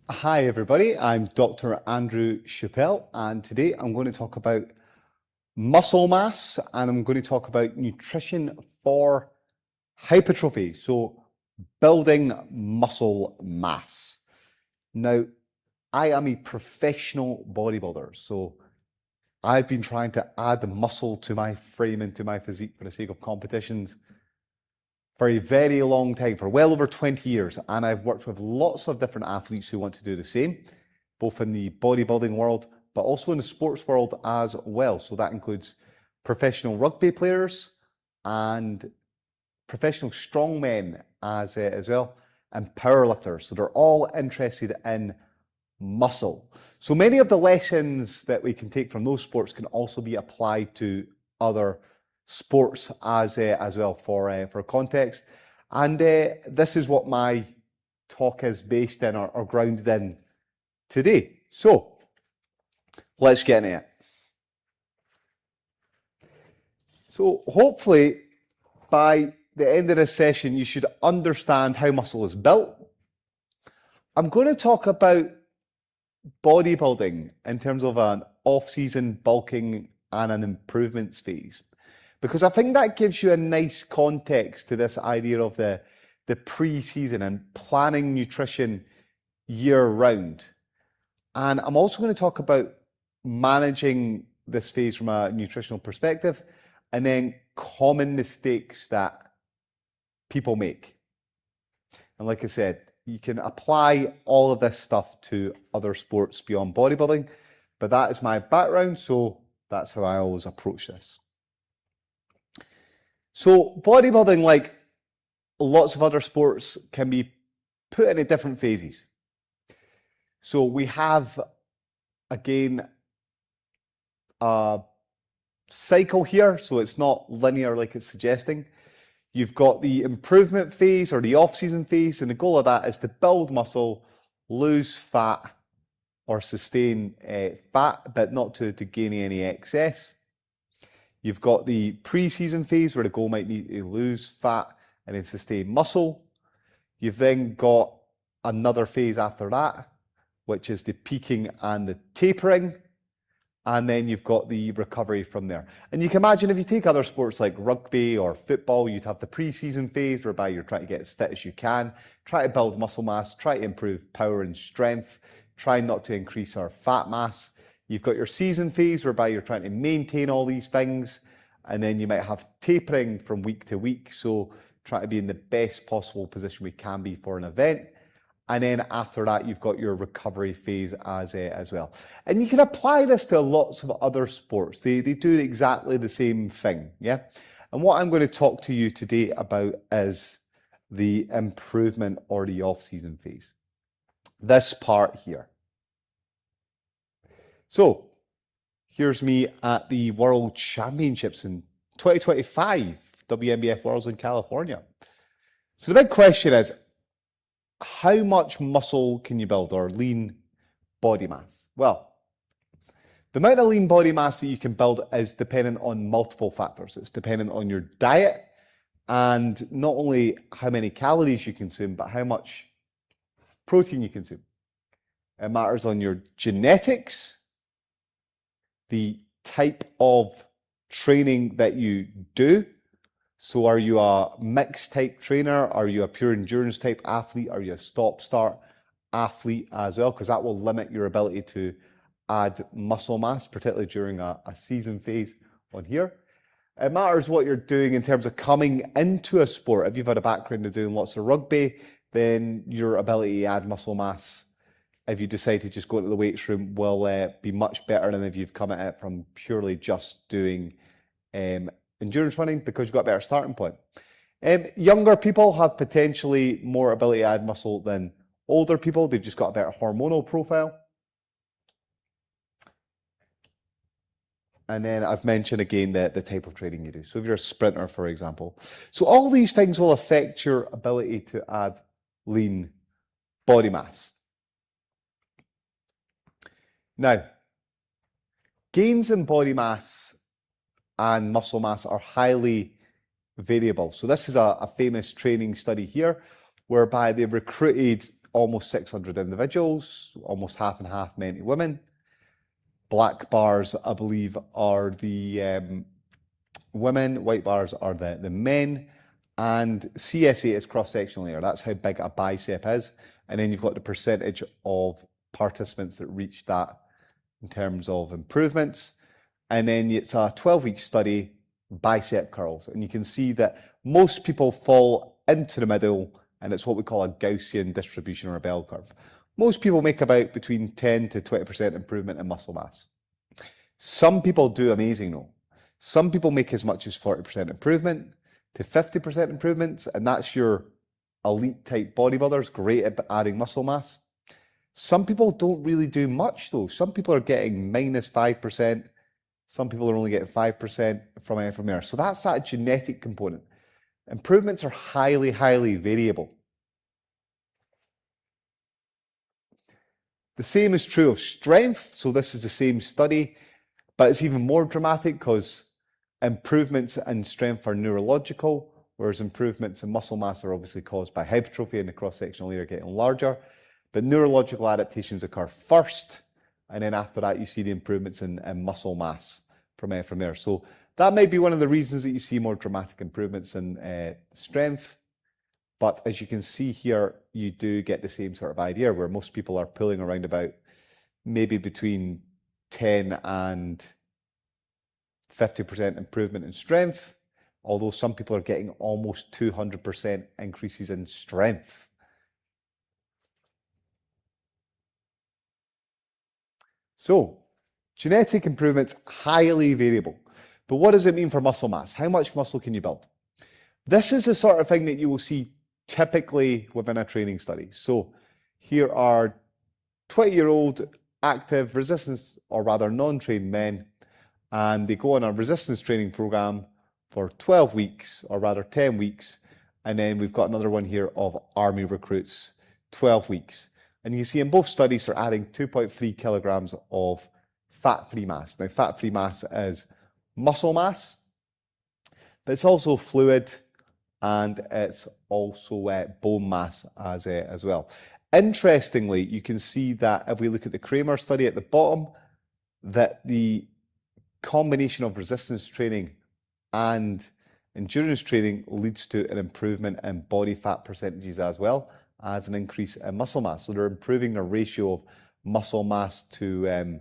Hi everybody, I'm Dr. Andrew Chappell and today I'm going to talk about muscle mass and I'm going to talk about nutrition for hypertrophy, so building muscle mass. Now, I am a professional bodybuilder, so I've been trying to add muscle to my frame and to my physique for the sake of competitions for a very long time, for well over 20 years. And I've worked with lots of different athletes who want to do the same, both in the bodybuilding world, but also in the sports world as well. So that includes professional rugby players and professional strongmen as well, and powerlifters. So they're all interested in muscle. So many of the lessons that we can take from those sports can also be applied to other sports as well for context. And this is what my talk is based in or grounded in today. So let's get into it. So hopefully by the end of this session, you should understand how muscle is built. I'm going to talk about bodybuilding in terms of an off-season bulking and an improvements phase, because I think that gives you a nice context to this idea of the pre-season and planning nutrition year round. And I'm also going to talk about managing this phase from a nutritional perspective and then common mistakes that people make. And like I said, you can apply all of this stuff to other sports beyond bodybuilding, but that is my background, so that's how I always approach this. So bodybuilding, like lots of other sports, can be put into different phases. So we have, again, a cycle here, so it's not linear like it's suggesting. You've got the improvement phase or the off-season phase, and the goal of that is to build muscle, lose fat, or sustain fat, but not to gain any excess. You've got the pre-season phase where the goal might be to lose fat and then sustain muscle. You've then got another phase after that, which is the peaking and the tapering. And then you've got the recovery from there. And you can imagine if you take other sports like rugby or football, you'd have the pre-season phase whereby you're trying to get as fit as you can, try to build muscle mass, try to improve power and strength, try not to increase our fat mass. You've got your season phase whereby you're trying to maintain all these things. And then you might have tapering from week to week. So try to be in the best possible position we can be for an event. And then after that, you've got your recovery phase as well. And you can apply this to lots of other sports. They do exactly the same thing, yeah? And what I'm going to talk to you today about is the improvement or the off-season phase. This part here. So here's me at the World Championships in 2025, WNBF Worlds in California. So the big question is, how much muscle can you build, or lean body mass? Well, the amount of lean body mass that you can build is dependent on multiple factors. It's dependent on your diet and not only how many calories you consume, but how much protein you consume. It matters on your genetics, the type of training that you do. So are you a mixed type trainer? Are you a pure endurance type athlete? Are you a stop-start athlete as well? Because that will limit your ability to add muscle mass, particularly during a season phase on here. It matters what you're doing in terms of coming into a sport. If you've had a background of doing lots of rugby, then your ability to add muscle mass, if you decide to just go to the weights room, will be much better than if you've come at it from purely just doing endurance running, because you've got a better starting point. Younger people have potentially more ability to add muscle than older people. They've just got a better hormonal profile. And then I've mentioned again the type of training you do. So if you're a sprinter, for example. So all these things will affect your ability to add lean body mass. Now, gains in body mass and muscle mass are highly variable. So this is a famous training study here, whereby they recruited almost 600 individuals, almost half and half men to women. Black bars, I believe, are the women, white bars are the men, and CSA is cross-sectional area. That's how big a bicep is. And then you've got the percentage of participants that reach that in terms of improvements. And then it's a 12-week study, bicep curls. And you can see that most people fall into the middle, and it's what we call a Gaussian distribution or a bell curve. Most people make about between 10 to 20% improvement in muscle mass. Some people do amazing though. Some people make as much as 40% improvement to 50% improvements, and that's your elite type bodybuilders, great at adding muscle mass. Some people don't really do much though. Some people are getting minus 5%. Some people are only getting 5% from there. So that's that genetic component. Improvements are highly, highly variable. The same is true of strength. So this is the same study, but it's even more dramatic because improvements in strength are neurological, whereas improvements in muscle mass are obviously caused by hypertrophy and the cross-sectional area getting larger. But neurological adaptations occur first, and then after that you see the improvements in muscle mass from there. So that might be one of the reasons that you see more dramatic improvements in strength. But as you can see here, you do get the same sort of idea where most people are pulling around about maybe between 10 and 50% improvement in strength, although some people are getting almost 200% increases in strength. So, genetic improvements, highly variable. But what does it mean for muscle mass? How much muscle can you build? This is the sort of thing that you will see typically within a training study. So here are 20-year-old active resistance, or rather non-trained men, and they go on a resistance training program for 12 weeks, or rather 10 weeks. And then we've got another one here of army recruits, 12 weeks. And you see in both studies they're adding 2.3 kilograms of fat-free mass. Now, fat-free mass is muscle mass, but it's also fluid, and it's also bone mass as well. Interestingly, you can see that if we look at the Kramer study at the bottom, that the combination of resistance training and endurance training leads to an improvement in body fat percentages as well as an increase in muscle mass. So they're improving the ratio of muscle mass to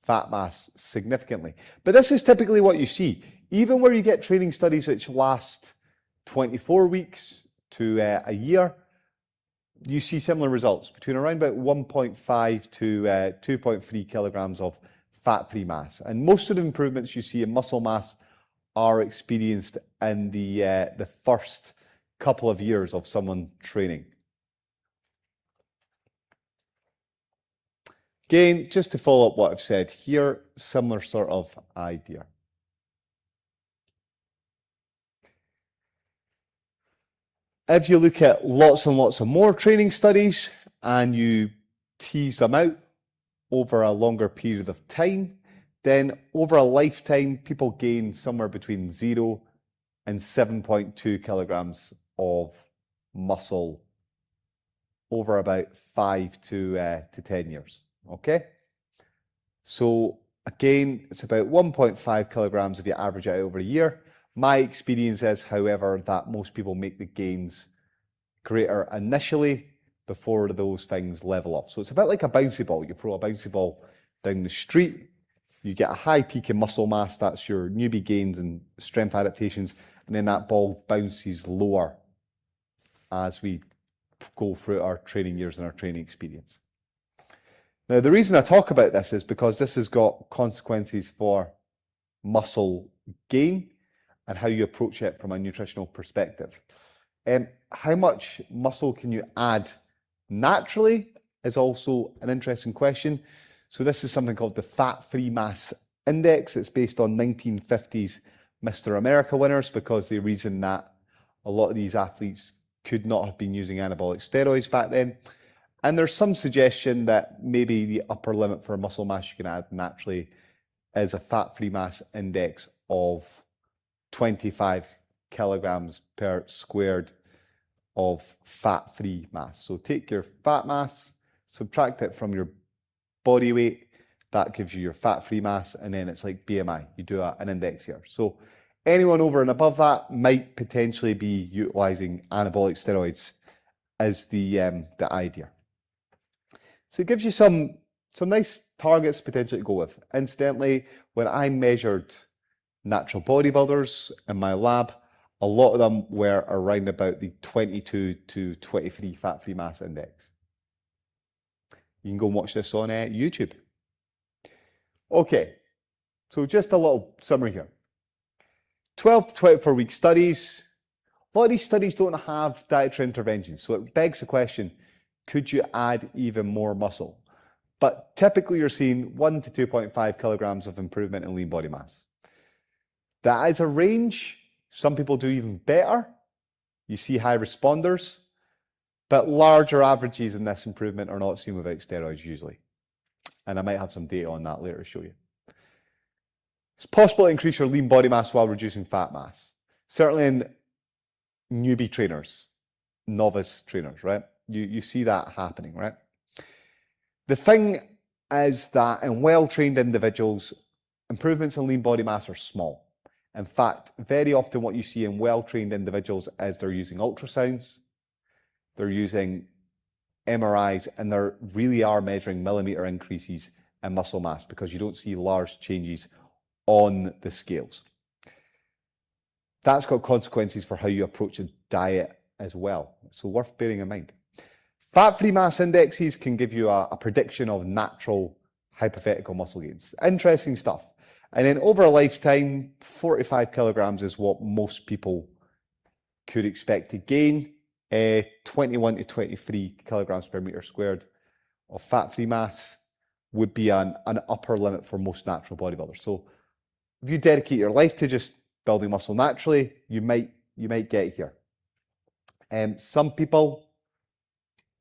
fat mass significantly. But this is typically what you see. Even where you get training studies which last 24 weeks to a year, you see similar results between around about 1.5 to 2.3 kilograms of fat-free mass. And most of the improvements you see in muscle mass are experienced in the first couple of years of someone training. Again, just to follow up what I've said here, similar sort of idea. If you look at lots and lots of more training studies and you tease them out over a longer period of time, then over a lifetime, people gain somewhere between 0 and 7.2 kilograms of muscle over about 5 to 10 years. Okay? So again, it's about 1.5 kilograms if you average it out over a year. My experience is, however, that most people make the gains greater initially before those things level off. So it's a bit like a bouncy ball. You throw a bouncy ball down the street, you get a high peak in muscle mass, that's your newbie gains and strength adaptations, and then that ball bounces lower as we go through our training years and our training experience. Now, the reason I talk about this is because this has got consequences for muscle gain and how you approach it from a nutritional perspective. How much muscle can you add naturally is also an interesting question. So this is something called the Fat-Free Mass Index. It's based on 1950s Mr. America winners because they reason that a lot of these athletes could not have been using anabolic steroids back then. And there's some suggestion that maybe the upper limit for muscle mass you can add naturally is a fat-free mass index of 25 kilograms per squared of fat-free mass. So take your fat mass, subtract it from your body weight, that gives you your fat-free mass, and then it's like BMI. You do an index here. So anyone over and above that might potentially be utilizing anabolic steroids as the idea. So it gives you some nice targets potentially to go with. Incidentally, when I measured natural bodybuilders in my lab, a lot of them were around about the 22 to 23 fat-free mass index. You can go and watch this on YouTube. Okay, so just a little summary here. 12 to 24 week studies. A lot of these studies don't have dietary interventions, so it begs the question, could you add even more muscle? But typically you're seeing 1 to 2.5 kilograms of improvement in lean body mass. That is a range. Some people do even better. You see high responders, but larger averages in this improvement are not seen without steroids usually. And I might have some data on that later to show you. It's possible to increase your lean body mass while reducing fat mass. Certainly in newbie trainers, novice trainers, right? You see that happening, right? The thing is that in well-trained individuals, improvements in lean body mass are small. In fact, very often what you see in well-trained individuals is they're using ultrasounds, they're using MRIs, and they really are measuring millimeter increases in muscle mass because you don't see large changes on the scales. That's got consequences for how you approach a diet as well, so worth bearing in mind. Fat-free mass indexes can give you a prediction of natural hypothetical muscle gains. Interesting stuff. And then over a lifetime, 45 kilograms is what most people could expect to gain. 21 to 23 kilograms per meter squared of fat-free mass would be an upper limit for most natural bodybuilders. So if you dedicate your life to just building muscle naturally, you might get here. Some people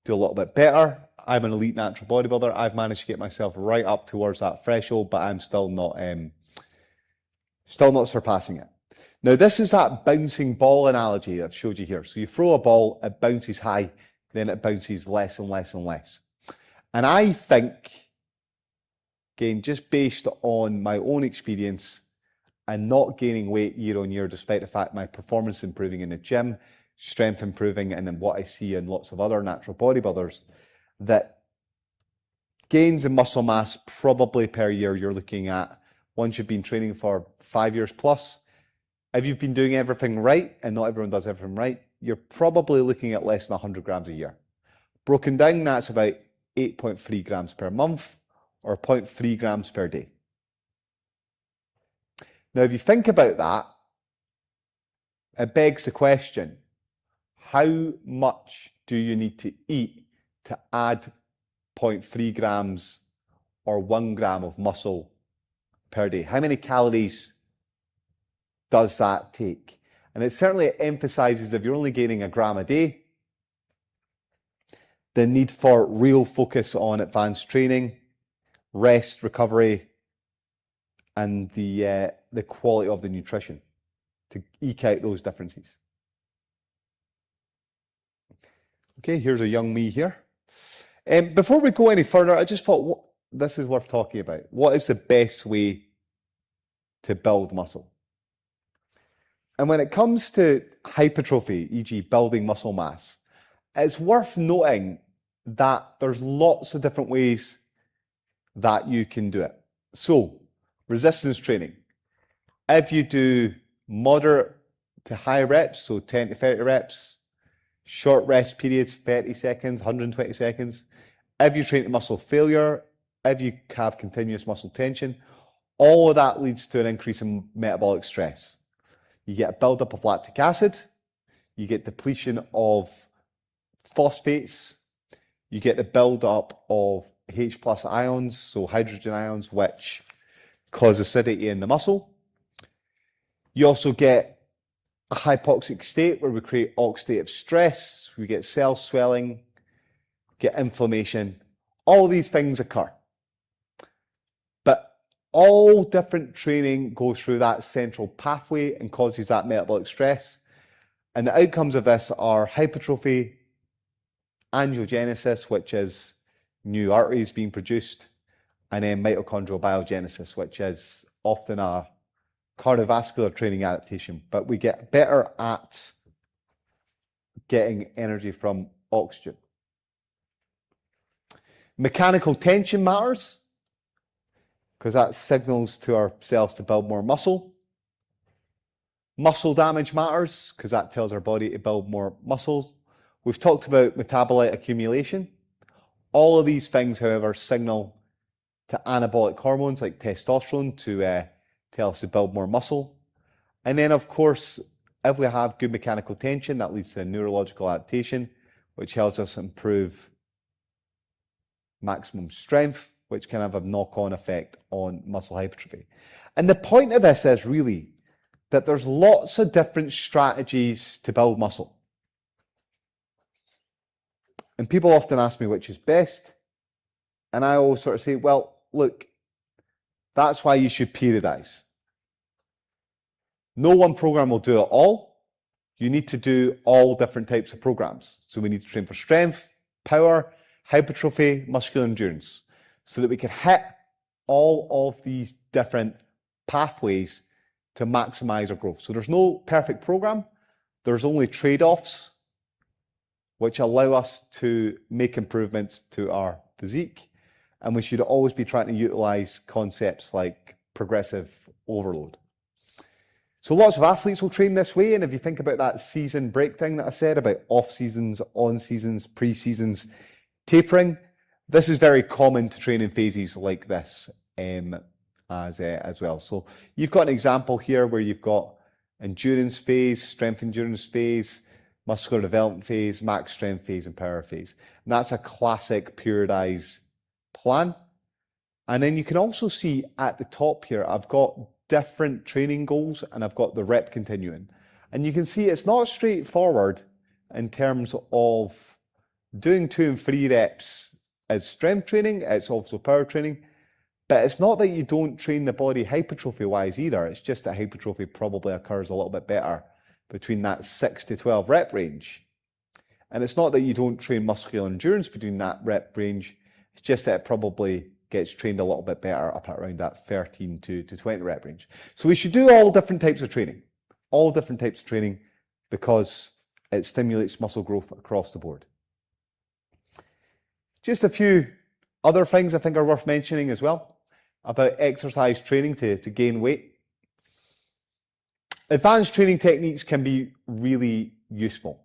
do a little bit better. I'm an elite natural bodybuilder. I've managed to get myself right up towards that threshold, but I'm still not surpassing it. Now, this is that bouncing ball analogy I've showed you here. So you throw a ball, it bounces high, then it bounces less and less and less. And I think, again, just based on my own experience and not gaining weight year on year, despite the fact my performance improving in the gym, strength improving, and then what I see in lots of other natural bodybuilders, that gains in muscle mass probably per year you're looking at, once you've been training for 5 years plus, if you've been doing everything right, and not everyone does everything right, you're probably looking at less than 100 grams a year. Broken down, that's about 8.3 grams per month or 0.3 grams per day. Now, if you think about that, it begs the question, how much do you need to eat to add 0.3 grams or 1 gram of muscle per day? How many calories does that take? And it certainly emphasizes, if you're only gaining a gram a day, the need for real focus on advanced training, rest, recovery, and the quality of the nutrition to eke out those differences. Okay, here's a young me here. Before we go any further, I just thought this is worth talking about. What is the best way to build muscle? And when it comes to hypertrophy, e.g. building muscle mass, it's worth noting that there's lots of different ways that you can do it. So, resistance training. If you do moderate to high reps, so 10 to 30 reps, short rest periods, 30 seconds, 120 seconds. If you train to muscle failure, if you have continuous muscle tension, all of that leads to an increase in metabolic stress. You get a buildup of lactic acid, you get depletion of phosphates, you get the buildup of H plus ions, so hydrogen ions, which cause acidity in the muscle. You also get a hypoxic state where we create oxidative stress, we get cell swelling, get inflammation. All these things occur. But all different training goes through that central pathway and causes that metabolic stress. And the outcomes of this are hypertrophy, angiogenesis, which is new arteries being produced, and then mitochondrial biogenesis, which is often a cardiovascular training adaptation. But we get better at getting energy from oxygen. Mechanical tension matters because that signals to our cells to build more muscle. Muscle damage matters because that tells our body to build more muscles. We've talked about metabolite accumulation. All of these things, however, signal to anabolic hormones like testosterone to tell us to build more muscle. And then, of course, if we have good mechanical tension, that leads to neurological adaptation, which helps us improve maximum strength, which can have a knock-on effect on muscle hypertrophy. And the point of this is really that there's lots of different strategies to build muscle. And people often ask me which is best. And I always sort of say, well, look, that's why you should periodize. No one program will do it all. You need to do all different types of programs. So we need to train for strength, power, hypertrophy, muscular endurance, so that we can hit all of these different pathways to maximize our growth. So there's no perfect program. There's only trade-offs which allow us to make improvements to our physique. And we should always be trying to utilize concepts like progressive overload. So lots of athletes will train this way. And if you think about that season breakdown that I said about off seasons, on seasons, pre-seasons, tapering, this is very common to train in phases like this as well. So you've got an example here where you've got endurance phase, strength endurance phase, muscular development phase, max strength phase, and power phase. And that's a classic periodized plan. And then you can also see at the top here, I've got different training goals and I've got the rep continuum. And you can see it's not straightforward in terms of doing 2 and 3 reps as strength training. It's also power training. But it's not that you don't train the body hypertrophy-wise either. It's just that hypertrophy probably occurs a little bit better between that 6 to 12 rep range. And it's not that you don't train muscular endurance between that rep range. It's just that it probably gets trained a little bit better up at around that 13 to 20 rep range. So we should do all different types of training, because it stimulates muscle growth across the board. Just a few other things I think are worth mentioning as well about exercise training to gain weight. Advanced training techniques can be really useful.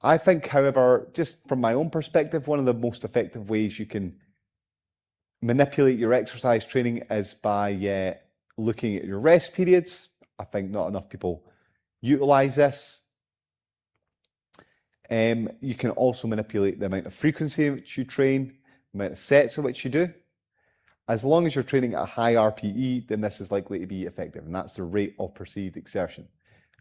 I think, however, just from my own perspective, one of the most effective ways you can manipulate your exercise training is by looking at your rest periods. I think not enough people utilize this. You can also manipulate the amount of frequency in which you train, the amount of sets in which you do. As long as you're training at a high RPE, then this is likely to be effective, and that's the rate of perceived exertion.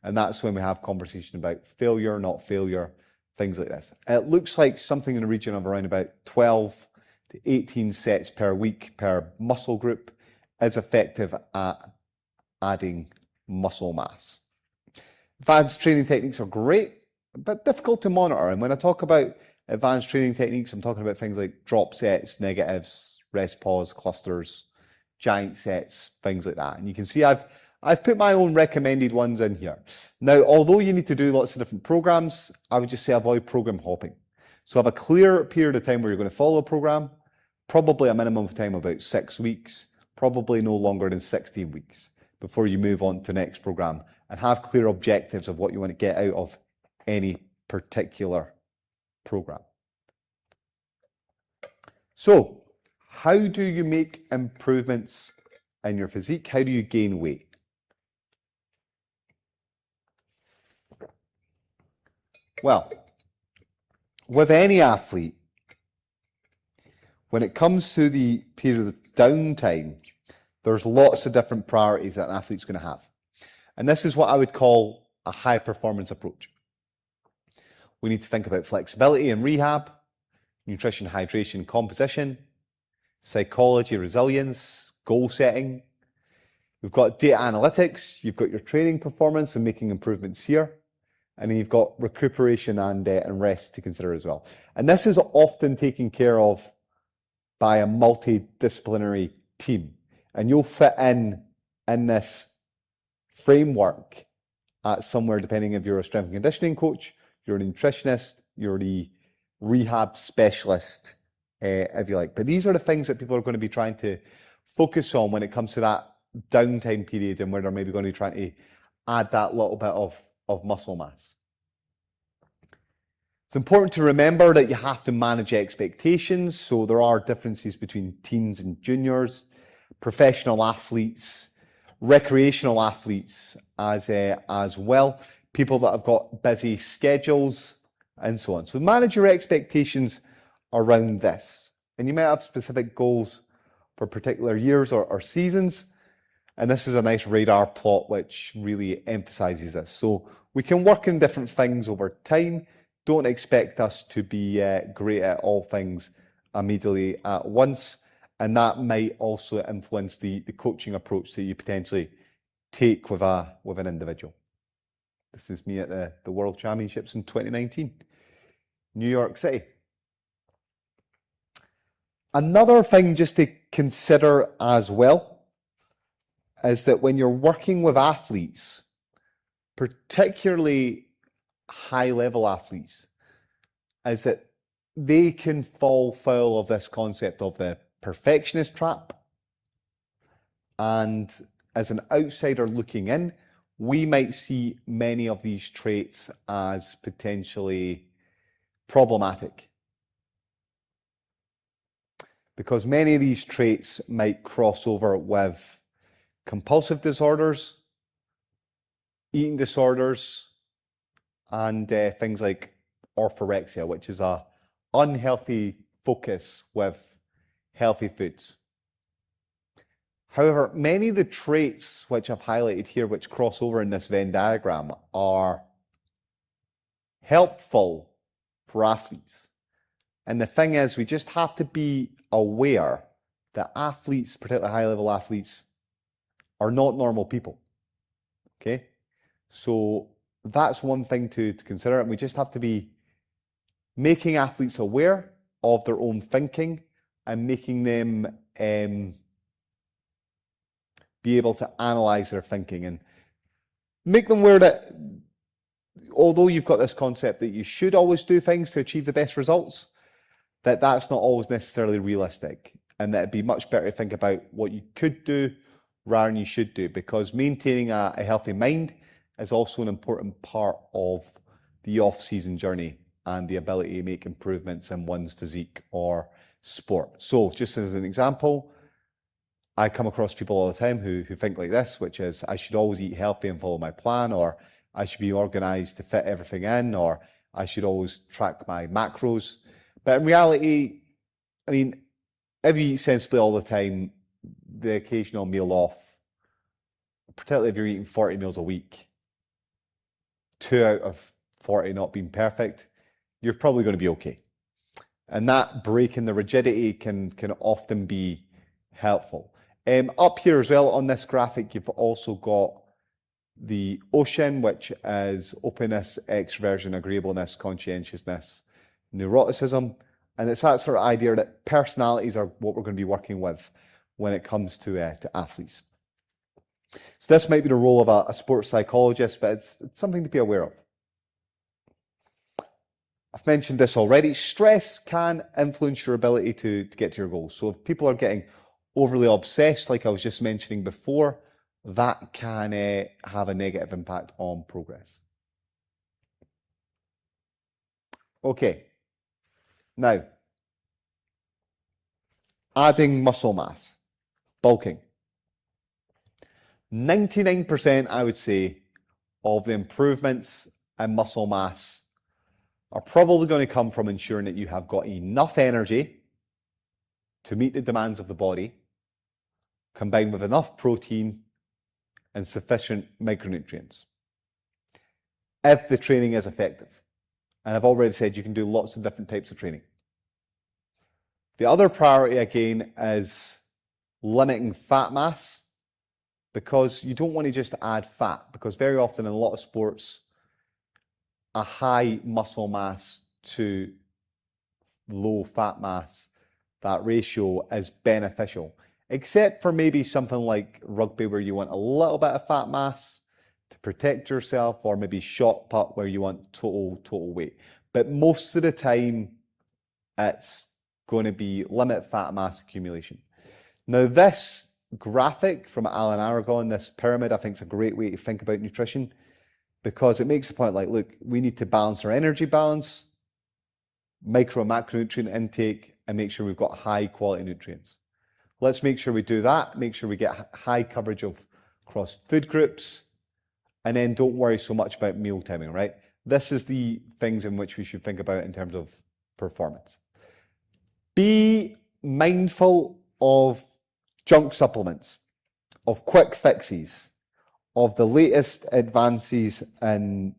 And that's when we have conversation about failure, not failure, things like this. It looks like something in the region of around about 12 to 18 sets per week per muscle group is effective at adding muscle mass. Advanced training techniques are great, but difficult to monitor. And when I talk about advanced training techniques, I'm talking about things like drop sets, negatives, rest pause, clusters, giant sets, things like that. And you can see I've put my own recommended ones in here. Now, although you need to do lots of different programs, I would just say avoid program hopping. So have a clear period of time where you're going to follow a program, probably a minimum of time about 6 weeks, probably no longer than 16 weeks before you move on to the next program, and have clear objectives of what you want to get out of any particular program. So, how do you make improvements in your physique? How do you gain weight? Well, with any athlete, when it comes to the period of downtime, there's lots of different priorities that an athlete's going to have. And this is what I would call a high performance approach. We need to think about flexibility and rehab, nutrition, hydration, composition, psychology, resilience, goal setting. We've got data analytics. You've got your training performance and making improvements here. And then you've got recuperation and rest to consider as well. And this is often taken care of by a multidisciplinary team. And you'll fit in this framework at somewhere, depending if you're a strength and conditioning coach, you're a nutritionist, you're the rehab specialist, if you like. But these are the things that people are going to be trying to focus on when it comes to that downtime period and where they're maybe going to be trying to add that little bit of muscle mass. It's important to remember that you have to manage expectations. So there are differences between teens and juniors, professional athletes, recreational athletes as well, people that have got busy schedules and so on. So manage your expectations around this. And you might have specific goals for particular years or seasons. And this is a nice radar plot which really emphasizes this. So we can work in different things over time. Don't expect us to be great at all things immediately at once. And that might also influence the coaching approach that you potentially take with an individual. This is me at the World Championships in 2019, New York City. Another thing just to consider as well is that when you're working with athletes, particularly high-level athletes, is that they can fall foul of this concept of the perfectionist trap. And as an outsider looking in, we might see many of these traits as potentially problematic. Because many of these traits might cross over with compulsive disorders, eating disorders, and things like orthorexia, which is a unhealthy focus with healthy foods. However, many of the traits which I've highlighted here, which cross over in this Venn diagram, are helpful for athletes. And the thing is, we just have to be aware that athletes, particularly high-level athletes, are not normal people. Okay? So that's one thing to consider, and we just have to be making athletes aware of their own thinking and making them be able to analyze their thinking and make them aware that although you've got this concept that you should always do things to achieve the best results, that's not always necessarily realistic, and that it'd be much better to think about what you could do rather than you should do, because maintaining a healthy mind is also an important part of the off-season journey and the ability to make improvements in one's physique or sport. So just as an example, I come across people all the time who think like this, which is, I should always eat healthy and follow my plan, or I should be organized to fit everything in, or I should always track my macros. But in reality, I mean, if you eat sensibly all the time, the occasional meal off, particularly if you're eating 40 meals a week, 2 out of 40 not being perfect, you're probably going to be okay. And that break in the rigidity can often be helpful. Up here as well on this graphic, you've also got the OSHIN, which is openness, extroversion, agreeableness, conscientiousness, neuroticism. And it's that sort of idea that personalities are what we're going to be working with when it comes to athletes. So this might be the role of a sports psychologist, but it's something to be aware of. I've mentioned this already. Stress can influence your ability to get to your goals. So if people are getting overly obsessed, like I was just mentioning before, that can have a negative impact on progress. Okay, now, adding muscle mass, bulking. 99%, I would say, of the improvements in muscle mass are probably going to come from ensuring that you have got enough energy to meet the demands of the body, combined with enough protein and sufficient micronutrients, if the training is effective. And I've already said you can do lots of different types of training. The other priority, again, is limiting fat mass, because you don't want to just add fat, because very often in a lot of sports, a high muscle mass to low fat mass, that ratio is beneficial, except for maybe something like rugby where you want a little bit of fat mass to protect yourself, or maybe shot put where you want total weight. But most of the time, it's going to be limit fat mass accumulation. Now, this graphic from Alan Aragon, this pyramid, I think is a great way to think about nutrition, because it makes a point like, look, we need to balance our energy balance, micro and macronutrient intake, and make sure we've got high quality nutrients. Let's make sure we do that, make sure we get high coverage of across food groups, and then don't worry so much about meal timing, right? This is the things in which we should think about in terms of performance. Be mindful of junk supplements, of quick fixes, of the latest advances in,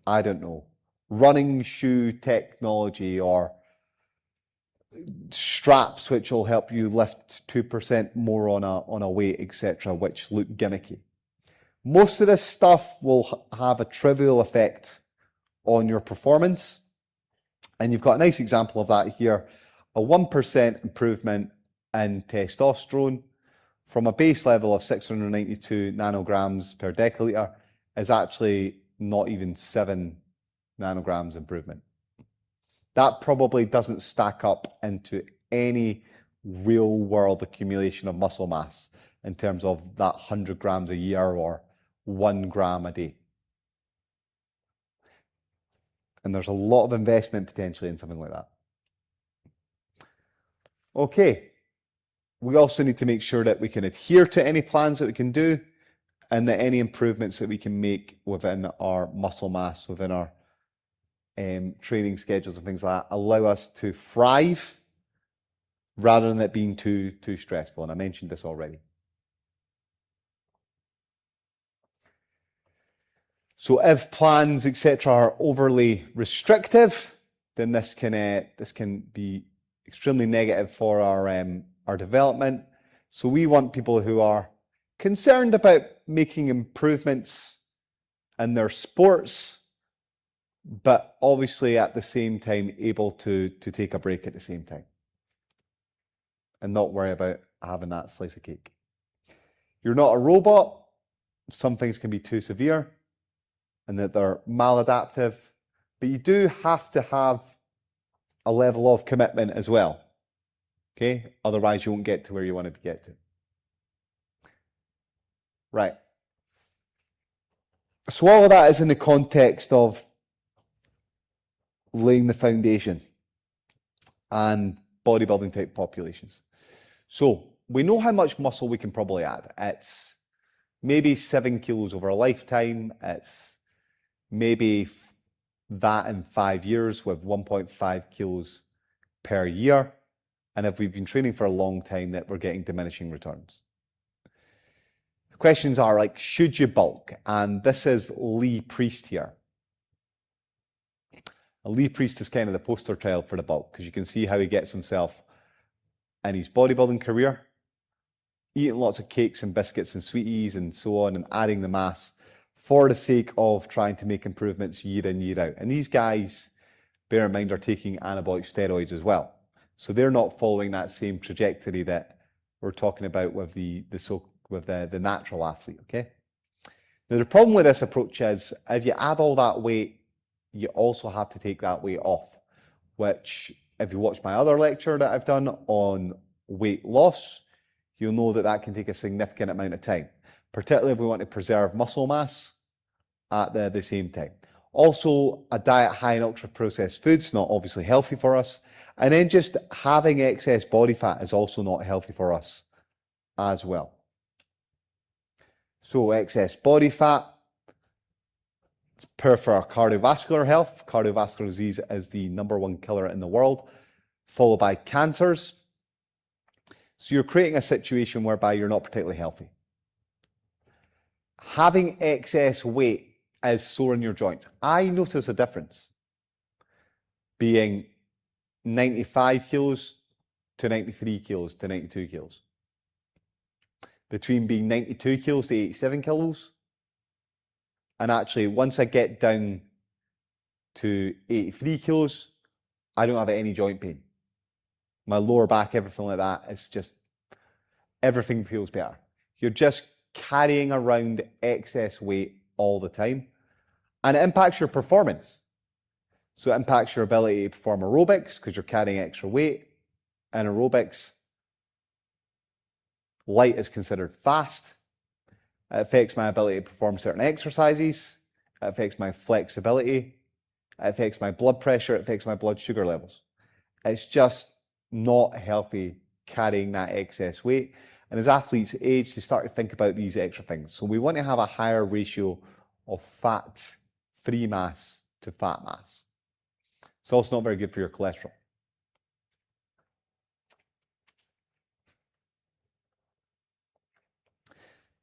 I don't know, running shoe technology or straps which will help you lift 2% more on a weight, etc., which look gimmicky. Most of this stuff will have a trivial effect on your performance, and you've got a nice example of that here. A 1% improvement in testosterone from a base level of 692 nanograms per deciliter is actually not even 7 nanograms improvement. That probably doesn't stack up into any real world accumulation of muscle mass in terms of that 100 grams a year or 1 gram a day. And there's a lot of investment potentially in something like that. Okay, we also need to make sure that we can adhere to any plans that we can do, and that any improvements that we can make within our muscle mass, within our training schedules and things like that, allow us to thrive rather than it being too stressful. And I mentioned this already. So if plans, etc., are overly restrictive, then this can be extremely negative for our development. So we want people who are concerned about making improvements in their sports, but obviously at the same time able to take a break at the same time and not worry about having that slice of cake. You're not a robot. Some things can be too severe and that they're maladaptive, but you do have to have a level of commitment as well. Okay? Otherwise you won't get to where you want to get to. Right. So all of that is in the context of laying the foundation and bodybuilding type populations. So we know how much muscle we can probably add. It's maybe 7 kilos over a lifetime. It's maybe that in 5 years with 1.5 kilos per year. And if we've been training for a long time, that we're getting diminishing returns. The questions are like, should you bulk? And this is Lee Priest here. Lee Priest is kind of the poster child for the bulk, because you can see how he gets himself in his bodybuilding career, eating lots of cakes and biscuits and sweeties and so on, and adding the mass for the sake of trying to make improvements year in, year out. And these guys, bear in mind, are taking anabolic steroids as well. So they're not following that same trajectory that we're talking about with the natural athlete, okay? Now, the problem with this approach is if you add all that weight, you also have to take that weight off, which if you watch my other lecture that I've done on weight loss, you'll know that that can take a significant amount of time, particularly if we want to preserve muscle mass at the same time. Also, a diet high in ultra-processed foods, not obviously healthy for us. And then just having excess body fat is also not healthy for us as well. So excess body fat, it's poor for our cardiovascular health. Cardiovascular disease is the #1 killer in the world, followed by cancers. So you're creating a situation whereby you're not particularly healthy. Having excess weight is sore in your joints. I notice a difference being 95 kilos to 93 kilos to 92 kilos. Between being 92 kilos to 87 kilos. And actually, once I get down to 83 kilos, I don't have any joint pain. My lower back, everything like that, it's just, everything feels better. You're just carrying around excess weight all the time, and it impacts your performance. So it impacts your ability to perform aerobics because you're carrying extra weight. And aerobics, light is considered fast. It affects my ability to perform certain exercises. It affects my flexibility. It affects my blood pressure. It affects my blood sugar levels. It's just not healthy carrying that excess weight. And as athletes age, they start to think about these extra things. So we want to have a higher ratio of fat-free mass to fat mass. It's also not very good for your cholesterol.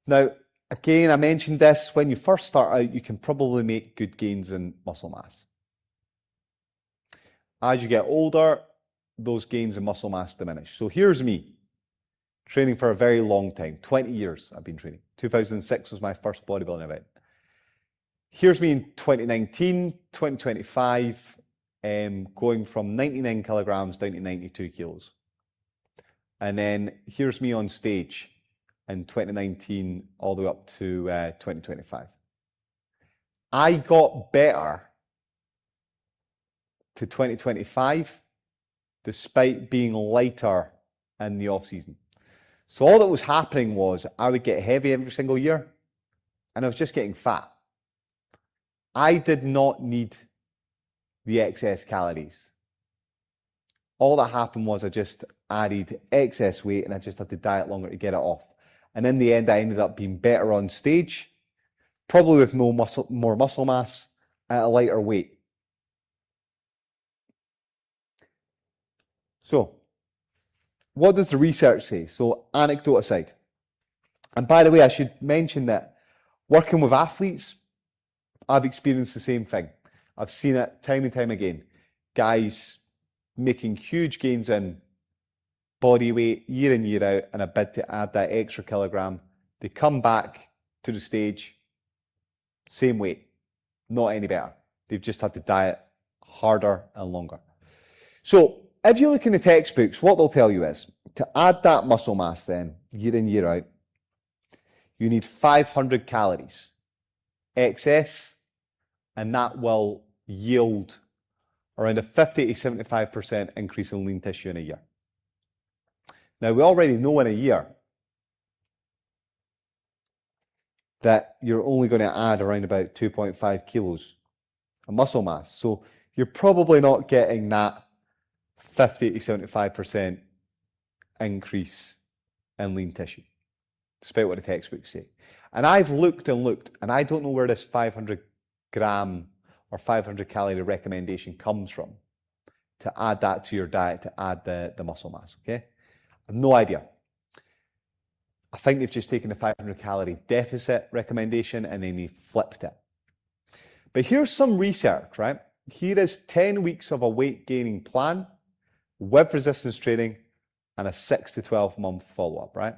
Now, again, I mentioned this, when you first start out, you can probably make good gains in muscle mass. As you get older, those gains in muscle mass diminish. So here's me, training for a very long time, 20 years I've been training. 2006 was my first bodybuilding event. Here's me in 2019, 2025, going from 99 kilograms down to 92 kilos. And then here's me on stage in 2019 all the way up to 2025. I got better to 2025 despite being lighter in the off season. So all that was happening was I would get heavy every single year and I was just getting fat. I did not need the excess calories. All that happened was I just added excess weight and I just had to diet longer to get it off. And in the end, I ended up being better on stage, probably with more muscle mass at a lighter weight. So, what does the research say? So, anecdote aside. And by the way, I should mention that working with athletes, I've experienced the same thing. I've seen it time and time again. Guys making huge gains in body weight year in, year out, and a bid to add that extra kilogram. They come back to the stage, same weight, not any better. They've just had to diet harder and longer. So if you look in the textbooks, what they'll tell you is, to add that muscle mass then, year in, year out, you need 500 calories excess, and that will yield around a 50 to 75% increase in lean tissue in a year. Now, we already know in a year that you're only going to add around about 2.5 kilos of muscle mass. So you're probably not getting that 50 to 75% increase in lean tissue, despite what the textbooks say. And I've looked and looked, and I don't know where this 500 gram or 500 calorie recommendation comes from to add that to your diet, to add the muscle mass, okay? I have no idea. I think they've just taken the 500 calorie deficit recommendation and then they flipped it. But here's some research, right? Here is 10 weeks of a weight gaining plan with resistance training and a 6 to 12 month follow-up, right?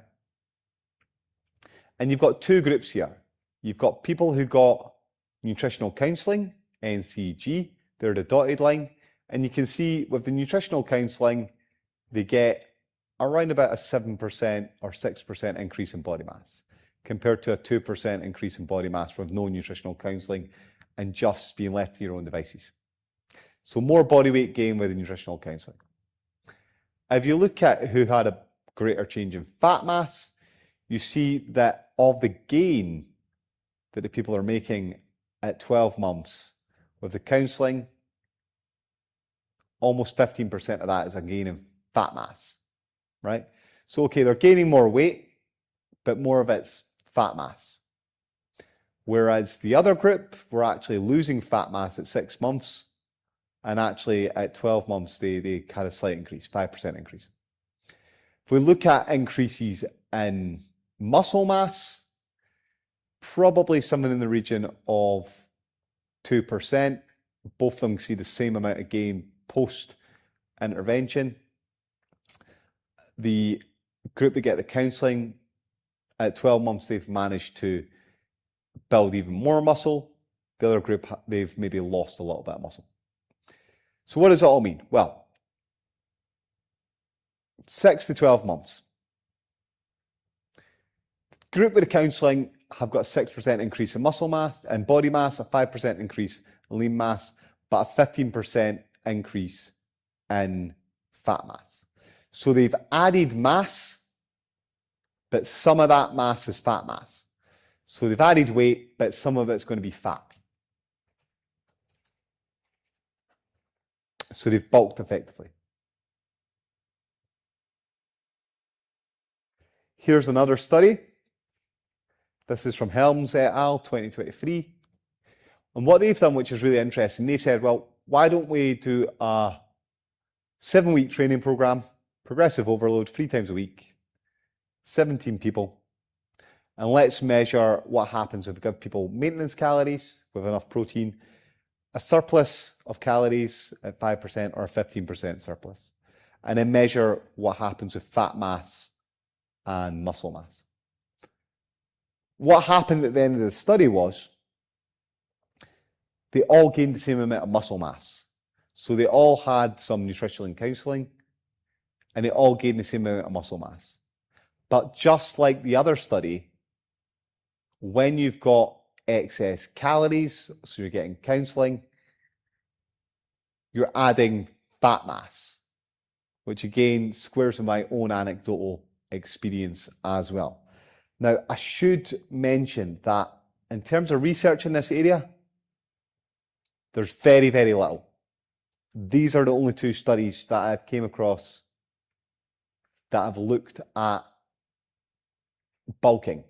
And you've got two groups here. You've got people who got nutritional counseling, NCG, they're the dotted line. And you can see with the nutritional counseling, they get around about a 7% or 6% increase in body mass, compared to a 2% increase in body mass with no nutritional counseling and just being left to your own devices. So more body weight gain with the nutritional counseling. If you look at who had a greater change in fat mass, you see that of the gain that the people are making at 12 months with the counseling, almost 15% of that is a gain in fat mass, right? So, okay, they're gaining more weight, but more of it's fat mass. Whereas the other group were actually losing fat mass at 6 months, and actually at 12 months, they had a slight increase, 5% increase. If we look at increases in muscle mass, probably something in the region of 2%. Both of them see the same amount of gain post-intervention. The group that get the counseling, at 12 months, they've managed to build even more muscle. The other group, they've maybe lost a little bit of muscle. So what does it all mean? Well, 6 to 12 months. Group with the counselling have got a 6% increase in muscle mass and body mass, a 5% increase in lean mass, but a 15% increase in fat mass. So they've added mass, but some of that mass is fat mass. So they've added weight, but some of it's going to be fat. So they've bulked effectively. Here's another study. This is from Helms et al. 2023. And what they've done, which is really interesting, they've said, well, why don't we do a 7-week training program, progressive overload, 3 times a week, 17 people, and let's measure what happens if we give people maintenance calories with enough protein, a surplus of calories at 5% or a 15% surplus, and then measure what happens with fat mass and muscle mass. What happened at the end of the study was they all gained the same amount of muscle mass. So they all had some nutritional and counselling, and they all gained the same amount of muscle mass. But just like the other study, when you've got excess calories, so you're getting counselling, you're adding fat mass, which again squares with my own anecdotal experience as well. Now, I should mention that in terms of research in this area, there's very, very little. These are the only 2 studies that I've came across that have looked at bulking,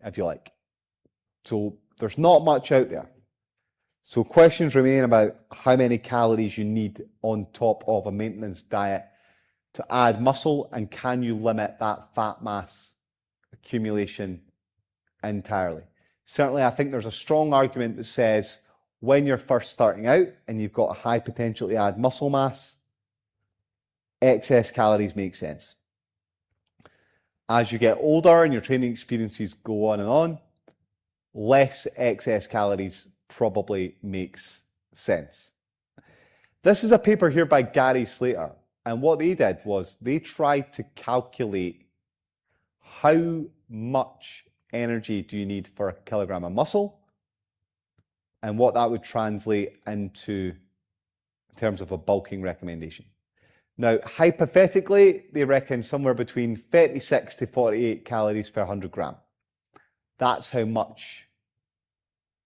if you like. So there's not much out there. So questions remain about how many calories you need on top of a maintenance diet to add muscle, and can you limit that fat mass accumulation entirely. Certainly, I think there's a strong argument that says when you're first starting out and you've got a high potential to add muscle mass, excess calories make sense. As you get older and your training experiences go on and on, less excess calories probably makes sense. This is a paper here by Gary Slater, and what they did was they tried to calculate how much energy do you need for a kilogram of muscle and what that would translate into in terms of a bulking recommendation. Now, hypothetically, they reckon somewhere between 36 to 48 calories per 100 gram. That's how much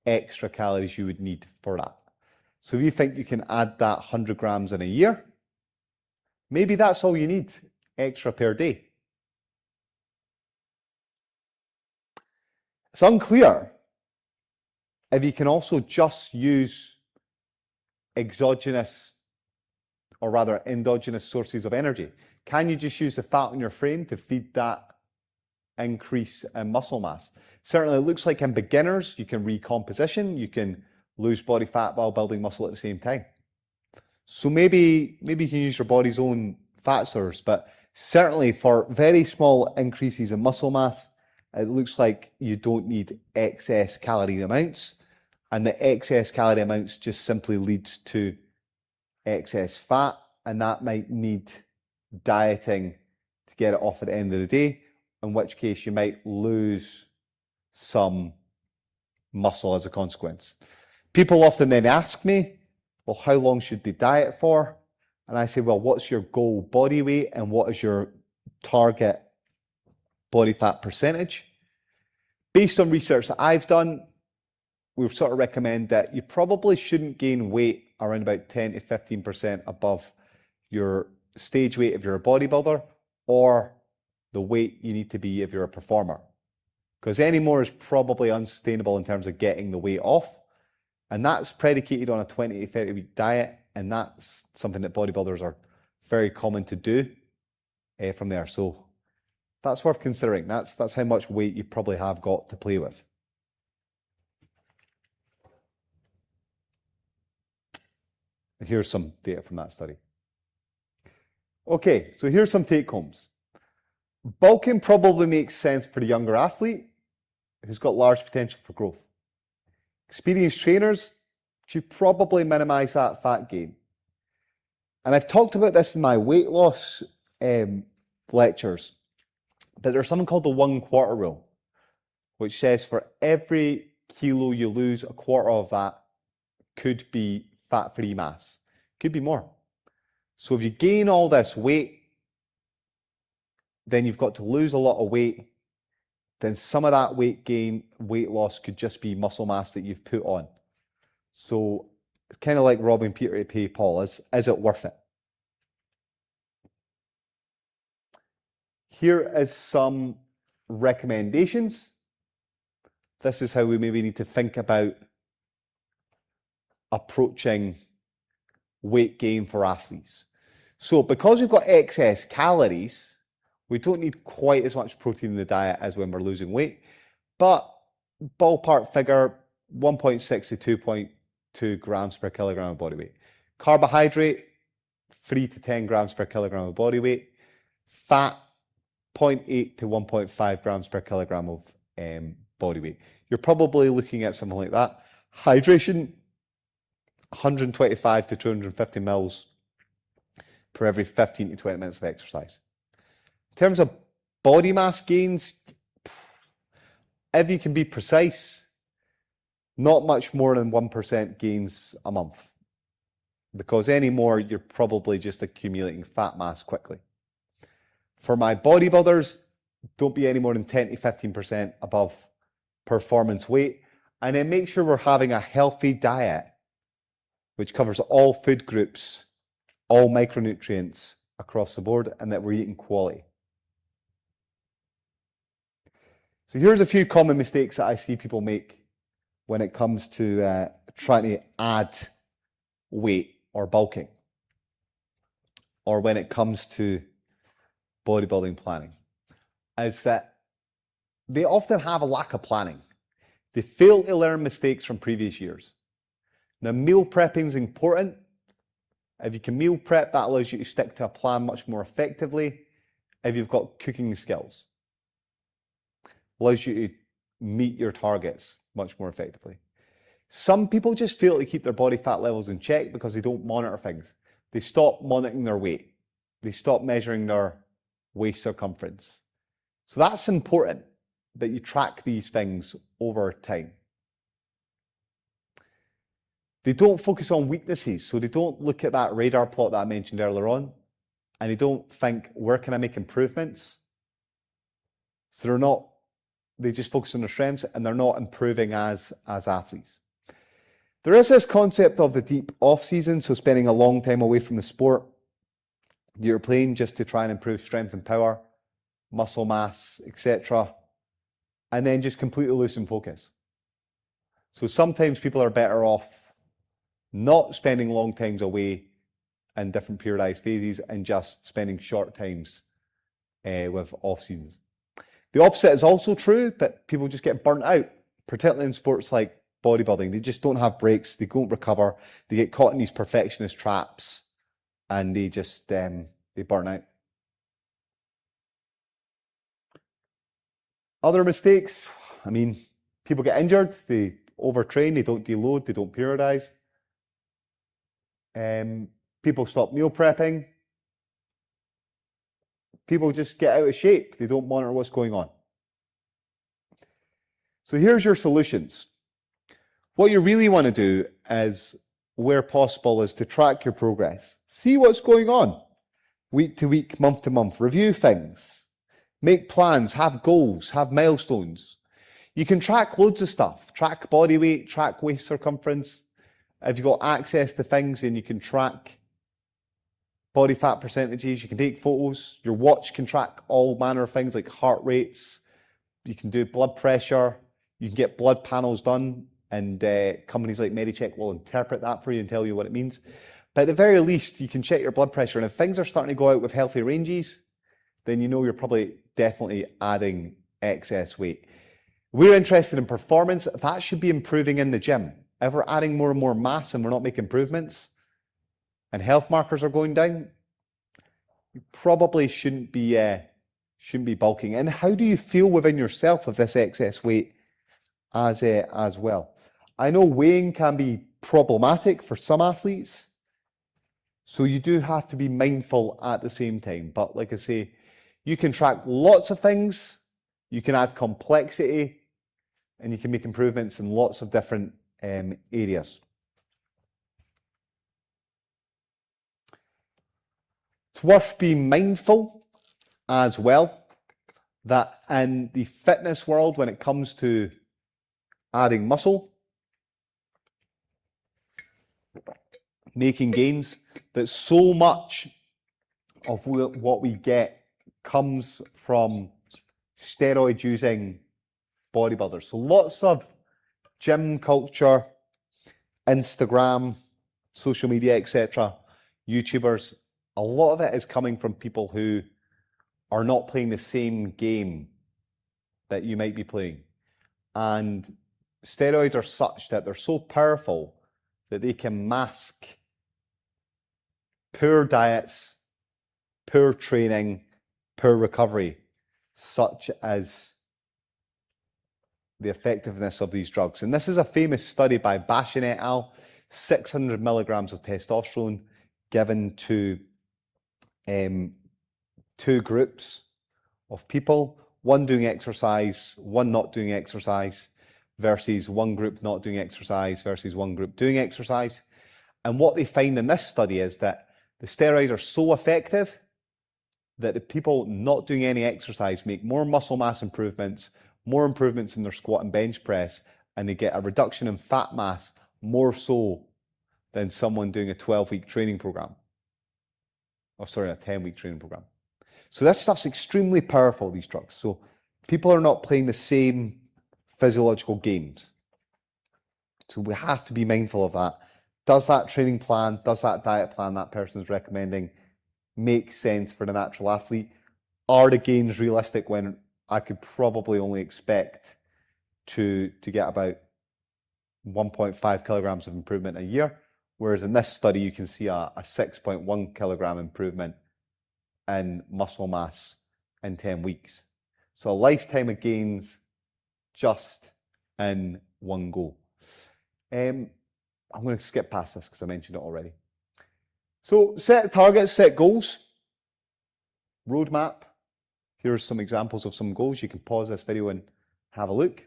extra calories you would need for that. So if you think you can add that 100 grams in a year, maybe that's all you need extra per day. It's unclear if you can also just use exogenous, or rather endogenous sources of energy. Can you just use the fat on your frame to feed that increase in muscle mass? Certainly, it looks like in beginners, you can recomposition, you can lose body fat while building muscle at the same time. So maybe you can use your body's own fat source, but certainly for very small increases in muscle mass, it looks like you don't need excess calorie amounts, and the excess calorie amounts just simply leads to excess fat, and that might need dieting to get it off at the end of the day, in which case you might lose some muscle as a consequence. People often then ask me, well, how long should they diet for? And I say, well, what's your goal body weight and what is your target body fat percentage? Based on research that I've done, we've sort of recommend that you probably shouldn't gain weight around about 10 to 15% above your stage weight if you're a bodybuilder, or the weight you need to be if you're a performer. Because any more is probably unsustainable in terms of getting the weight off. And that's predicated on a 20 to 30 week diet. And that's something that bodybuilders are very common to do from there. So that's worth considering. That's how much weight you probably have got to play with. And here's some data from that study. Okay, so here's some take homes. Bulking probably makes sense for the younger athlete who's got large potential for growth. Experienced trainers should probably minimize that fat gain. And I've talked about this in my weight loss lectures, but there's something called the 1/4 rule, which says for every kilo you lose, a quarter of that could be fat-free mass, could be more. So if you gain all this weight, then you've got to lose a lot of weight. Then some of that weight gain, weight loss could just be muscle mass that you've put on. So it's kind of like robbing Peter to pay Paul. Is it worth it? Here is some recommendations. This is how we maybe need to think about approaching weight gain for athletes. So because we've got excess calories, we don't need quite as much protein in the diet as when we're losing weight, but ballpark figure 1.6 to 2.2 grams per kilogram of body weight. Carbohydrate, 3 to 10 grams per kilogram of body weight. Fat, 0.8 to 1.5 grams per kilogram of body weight. You're probably looking at something like that. Hydration, 125 to 250 mils per every 15 to 20 minutes of exercise. In terms of body mass gains, if you can be precise, not much more than 1% gains a month. Because any more, you're probably just accumulating fat mass quickly. For my bodybuilders, don't be any more than 10 to 15% above performance weight. And then make sure we're having a healthy diet, which covers all food groups, all micronutrients across the board, and that we're eating quality. So here's a few common mistakes that I see people make when it comes to trying to add weight or bulking, or when it comes to bodybuilding planning, is that they often have a lack of planning. They fail to learn mistakes from previous years. Now, meal prepping is important. If you can meal prep, that allows you to stick to a plan much more effectively if you've got cooking skills. Allows you to meet your targets much more effectively. Some people just fail to keep their body fat levels in check because they don't monitor things. They stop monitoring their weight. They stop measuring their waist circumference. So that's important that you track these things over time. They don't focus on weaknesses, so they don't look at that radar plot that I mentioned earlier on, and they don't think, where can I make improvements? So they just focus on their strengths and they're not improving as athletes. There is this concept of the deep off season, so spending a long time away from the sport. You're playing just to try and improve strength and power, muscle mass, etc. And then just completely losing focus. So sometimes people are better off not spending long times away in different periodized phases and just spending short times with off seasons. The opposite is also true, but people just get burnt out, particularly in sports like bodybuilding. They just don't have breaks, they don't recover, they get caught in these perfectionist traps, and they just they burn out. Other mistakes, I mean, people get injured, they overtrain, they don't deload, they don't periodize. People stop meal prepping. People just get out of shape. They don't monitor what's going on. So here's your solutions. What you really want to do is, where possible, is to track your progress. See what's going on week to week, month to month. Review things. Make plans, have goals, have milestones. You can track loads of stuff. Track body weight, track waist circumference. If you've got access to things, then you can track body fat percentages. You can take photos. Your watch can track all manner of things like heart rates. You can do blood pressure. You can get blood panels done, and companies like Medicheck will interpret that for you and tell you what it means. But at the very least, you can check your blood pressure, and if things are starting to go out with healthy ranges, then you know you're probably definitely adding excess weight. We're interested in performance. That should be improving in the gym. If we're adding more and more mass and we're not making improvements, and health markers are going down, you probably shouldn't be bulking. And how do you feel within yourself of this excess weight as well? I know weighing can be problematic for some athletes. So you do have to be mindful at the same time. But like I say, you can track lots of things, you can add complexity, and you can make improvements in lots of different areas. It's worth being mindful as well that in the fitness world, when it comes to adding muscle, making gains, that so much of what we get comes from steroid using bodybuilders. So lots of gym culture, Instagram, social media, etc., YouTubers, a lot of it is coming from people who are not playing the same game that you might be playing. And steroids are such that they're so powerful that they can mask poor diets, poor training, poor recovery, such as the effectiveness of these drugs. And this is a famous study by Bashin et al. 600 milligrams of testosterone given to two groups of people, one doing exercise, one not doing exercise, versus one group not doing exercise versus one group doing exercise. And what they find in this study is that the steroids are so effective that the people not doing any exercise make more muscle mass improvements, more improvements in their squat and bench press, and they get a reduction in fat mass more so than someone doing a 12-week training program. Oh, sorry, a 10-week training program. So this stuff's extremely powerful, these drugs. So people are not playing the same physiological games. So we have to be mindful of that. Does that training plan, does that diet plan that person's recommending make sense for the natural athlete? Are the gains realistic when I could probably only expect to get about 1.5 kilograms of improvement a year? Whereas in this study, you can see a 6.1 kilogram improvement in muscle mass in 10 weeks. So a lifetime of gains just in one go. I'm going to skip past this because I mentioned it already. So set targets, set goals, roadmap. Here's some examples of some goals. You can pause this video and have a look.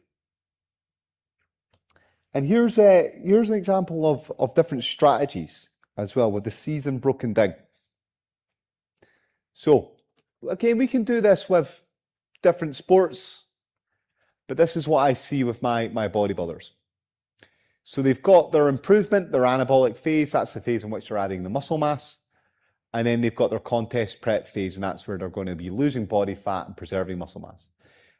And here's an example of different strategies as well with the season broken down. So again, we can do this with different sports, but this is what I see with my bodybuilders. So they've got their improvement, their anabolic phase, that's the phase in which they're adding the muscle mass. And then they've got their contest prep phase, and that's where they're going to be losing body fat and preserving muscle mass.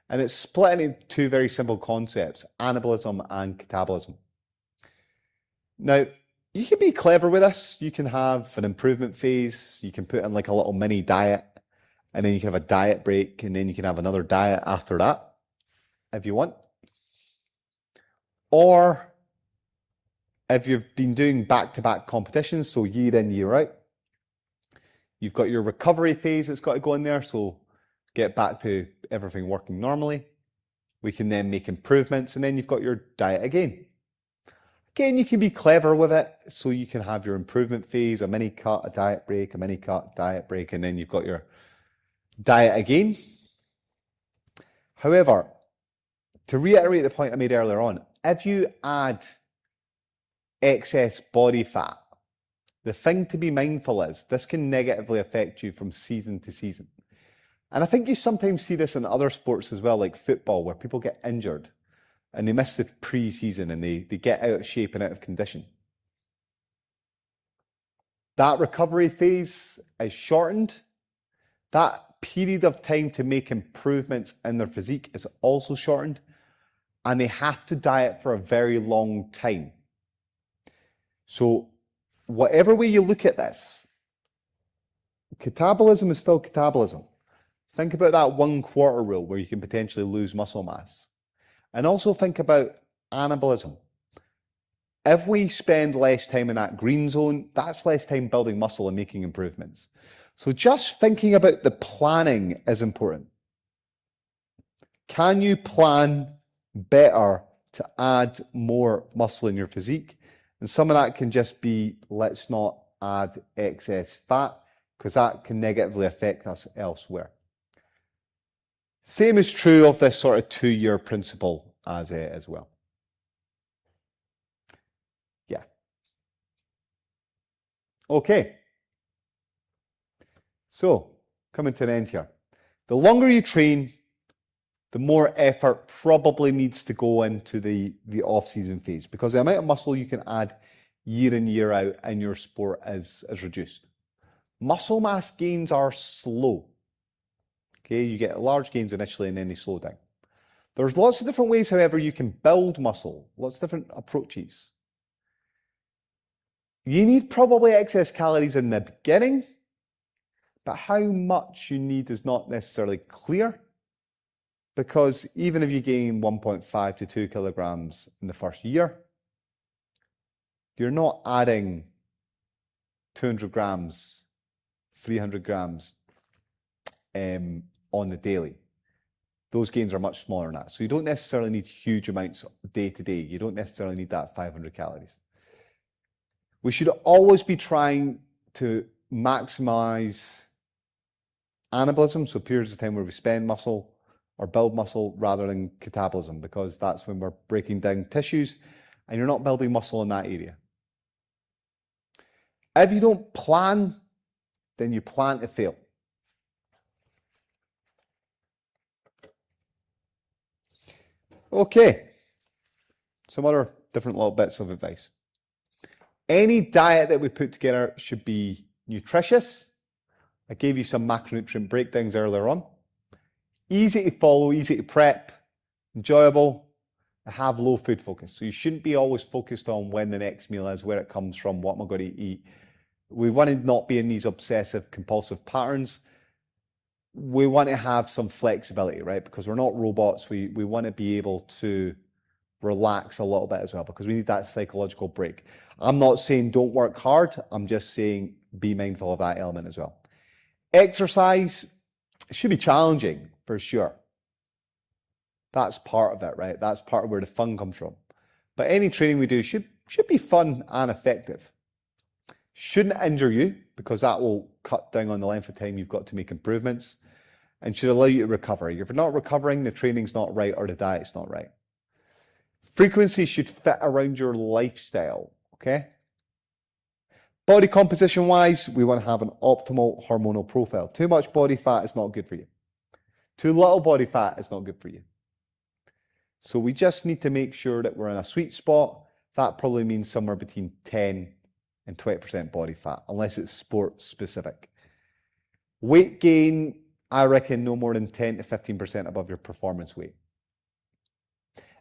And it's split into two very simple concepts, anabolism and catabolism. Now, you can be clever with this. You can have an improvement phase, you can put in like a little mini diet, and then you can have a diet break, and then you can have another diet after that, if you want. Or if you've been doing back-to-back competitions, so year in, year out, you've got your recovery phase that's got to go in there, so get back to everything working normally. We can then make improvements, and then you've got your diet again. Again, you can be clever with it, so you can have your improvement phase, a mini cut, a diet break, a mini cut, diet break, and then you've got your diet again. However, to reiterate the point I made earlier on, if you add excess body fat, the thing to be mindful is this can negatively affect you from season to season. And I think you sometimes see this in other sports as well, like football, where people get injured and they miss the pre-season and they get out of shape and out of condition. That recovery phase is shortened. That period of time to make improvements in their physique is also shortened, and they have to diet for a very long time. So whatever way you look at this, catabolism is still catabolism. Think about that 1/4 rule where you can potentially lose muscle mass. And also think about anabolism. If we spend less time in that green zone, that's less time building muscle and making improvements. So just thinking about the planning is important. Can you plan better to add more muscle in your physique? And some of that can just be, let's not add excess fat because that can negatively affect us elsewhere. Same is true of this sort of 2-year principle as well. Yeah. Okay. So, coming to an end here. The longer you train, the more effort probably needs to go into the off-season phase because the amount of muscle you can add year in, year out in your sport is reduced. Muscle mass gains are slow. Okay, you get large gains initially and then they slow down. There's lots of different ways, however, you can build muscle, lots of different approaches. You need probably excess calories in the beginning, but how much you need is not necessarily clear because even if you gain 1.5 to 2 kilograms in the first year, you're not adding 200 grams, 300 grams on the daily. Those gains are much smaller than that. So you don't necessarily need huge amounts day to day. You don't necessarily need that 500 calories. We should always be trying to maximize anabolism, so periods of time where we spend muscle or build muscle rather than catabolism, because that's when we're breaking down tissues and you're not building muscle in that area. If you don't plan, then you plan to fail. Okay, some other different little bits of advice. Any diet that we put together should be nutritious. I gave you some macronutrient breakdowns earlier on. Easy to follow, easy to prep, enjoyable, and have low food focus. So you shouldn't be always focused on when the next meal is, where it comes from, what am I going to eat. We want to not be in these obsessive compulsive patterns. We want to have some flexibility, right? Because we're not robots. We want to be able to relax a little bit as well because we need that psychological break. I'm not saying don't work hard. I'm just saying be mindful of that element as well. Exercise should be challenging for sure. That's part of it, right? That's part of where the fun comes from. But any training we do should be fun and effective. Shouldn't injure you because that will cut down on the length of time you've got to make improvements and should allow you to recover. If you're not recovering, the training's not right or the diet's not right. Frequency should fit around your lifestyle, okay? Body composition wise, we want to have an optimal hormonal profile. Too much body fat is not good for you. Too little body fat is not good for you. So we just need to make sure that we're in a sweet spot. That probably means somewhere between 10 and 20% body fat, unless it's sport specific. Weight gain, I reckon no more than 10 to 15% above your performance weight.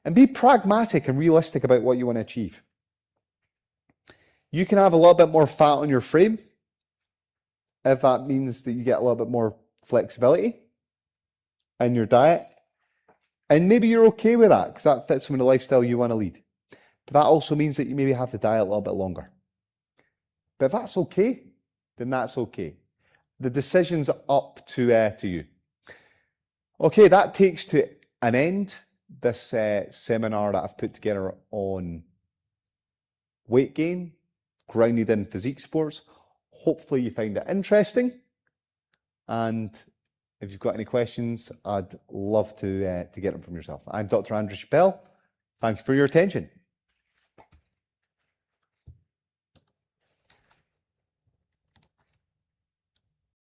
And be pragmatic and realistic about what you want to achieve. You can have a little bit more fat on your frame if that means that you get a little bit more flexibility in your diet. And maybe you're okay with that because that fits with the lifestyle you want to lead. But that also means that you maybe have to diet a little bit longer. But if that's okay, then that's okay. The decision's up to you. Okay, that takes to an end this seminar that I've put together on weight gain, grounded in physique sports. Hopefully you find it interesting. And if you've got any questions, I'd love to get them from yourself. I'm Dr. Andrew Chappell. Thank you for your attention.